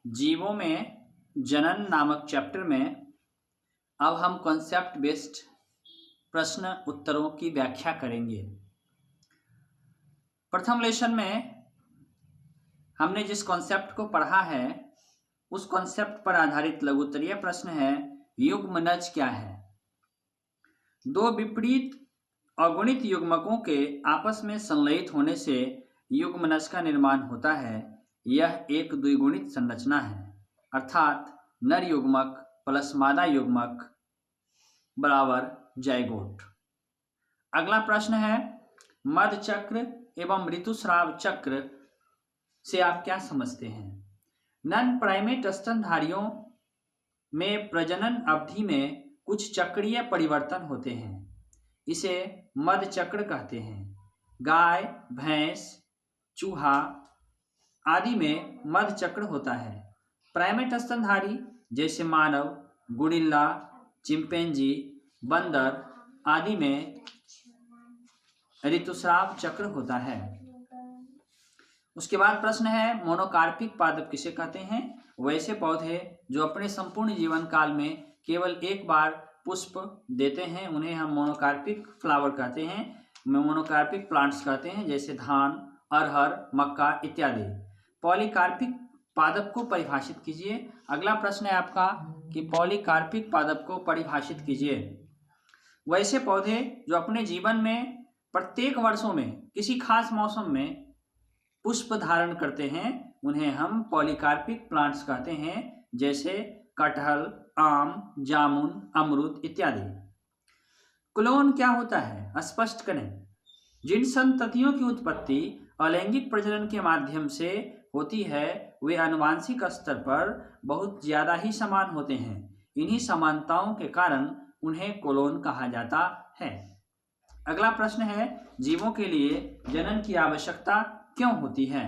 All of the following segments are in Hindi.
जीवों में जनन नामक चैप्टर में अब हम कॉन्सेप्ट बेस्ड प्रश्न उत्तरों की व्याख्या करेंगे। प्रथम लेसन में हमने जिस कॉन्सेप्ट को पढ़ा है उस कॉन्सेप्ट पर आधारित लघुत्तरीय प्रश्न है, युग्मनज क्या है। दो विपरीत अगुणित युग्मकों के आपस में संलयित होने से युग्मनज का निर्माण होता है। यह एक द्विगुणित संरचना है, अर्थात नर युग्मक प्लस मादा युग्मक बराबर जाइगोट। अगला प्रश्न है, मध चक्र एवं ऋतुस्राव चक्र से आप क्या समझते हैं। नन प्राइमेट स्तनधारियों में प्रजनन अवधि में कुछ चक्रीय परिवर्तन होते हैं, इसे मध चक्र कहते हैं। गाय, भैंस, चूहा आदि में मध चक्र होता है। प्राइमेट स्तनधारी जैसे मानव, गुरिल्ला, चिंपैंजी, बंदर आदि में ऋतुस्राव चक्र होता है। उसके बाद प्रश्न है, मोनोकार्पिक पादप किसे कहते हैं। वैसे पौधे जो अपने संपूर्ण जीवन काल में केवल एक बार पुष्प देते हैं उन्हें हम मोनोकार्पिक फ्लावर कहते हैं, मोनोकार्पिक प्लांट्स कहते हैं, जैसे धान, अरहर, मक्का इत्यादि। पॉलीकार्पिक पादप को परिभाषित कीजिए। अगला प्रश्न है आपका कि पॉलीकार्पिक पादप को परिभाषित कीजिए। वैसे पौधे जो अपने जीवन में प्रत्येक वर्षों में किसी खास मौसम में पुष्प धारण करते हैं उन्हें हम पॉलीकार्पिक प्लांट्स कहते हैं, जैसे कटहल, आम, जामुन, अमरूद इत्यादि। क्लोन क्या होता है, स्पष्ट करें। जिन संततियों की उत्पत्ति अलैंगिक प्रजनन के माध्यम से होती है वे आनुवांशिक स्तर पर बहुत ज्यादा ही समान होते हैं। इन्हीं समानताओं के कारण उन्हें क्लोन कहा जाता है। अगला प्रश्न है, जीवों के लिए जनन की आवश्यकता क्यों होती है।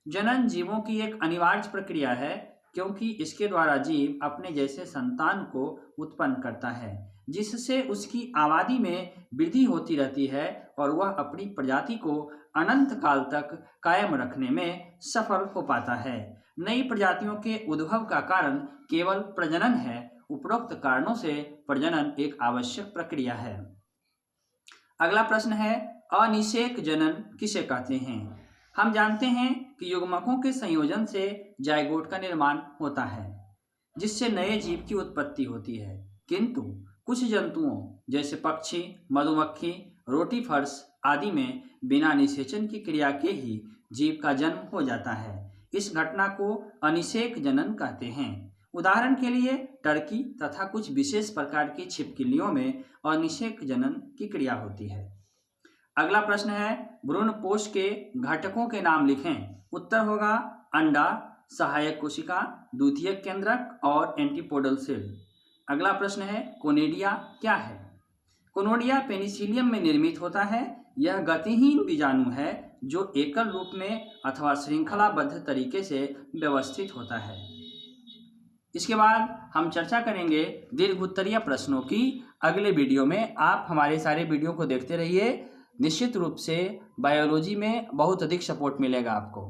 जनन जीवों की एक अनिवार्य प्रक्रिया है, क्योंकि इसके द्वारा जीव अपने जैसे संतान को उत्पन्न करता है, जिससे उसकी आबादी में वृद्धि होती रहती है और वह अपनी प्रजाति को अनंत काल तक कायम रखने में सफल हो पाता है। नई प्रजातियों के उद्भव का कारण केवल प्रजनन है। उपरोक्त कारणों से प्रजनन एक आवश्यक प्रक्रिया है। अगला प्रश्न है, अनिषेक जनन किसे कहते हैं। हम जानते हैं कि युग्मकों के संयोजन से जाइगोट का निर्माण होता है, जिससे नए जीव की उत्पत्ति होती है, किंतु कुछ जंतुओं जैसे पक्षी, मधुमक्खी, रोटीफर्स आदि में बिना निषेचन की क्रिया के ही जीव का जन्म हो जाता है। इस घटना को अनिषेक जनन कहते हैं। उदाहरण के लिए टर्की तथा कुछ विशेष प्रकार की छिपकलियों में अनिषेक जनन की क्रिया होती है। अगला प्रश्न है, भ्रूणपोष के घटकों के नाम लिखें। उत्तर होगा अंडा, सहायक कोशिका, द्वितीयक केंद्रक और एंटीपोडल सेल। अगला प्रश्न है, कोनिडिया क्या है। कोनिडिया पेनिसिलियम में निर्मित होता है। यह गतिहीन बीजाणु है जो एकल रूप में अथवा श्रृंखलाबद्ध तरीके से व्यवस्थित होता है। इसके बाद हम चर्चा करेंगे दीर्घ उत्तरीय प्रश्नों की। अगले वीडियो में आप हमारे सारे वीडियो को देखते रहिए। निश्चित रूप से बायोलॉजी में बहुत अधिक सपोर्ट मिलेगा आपको।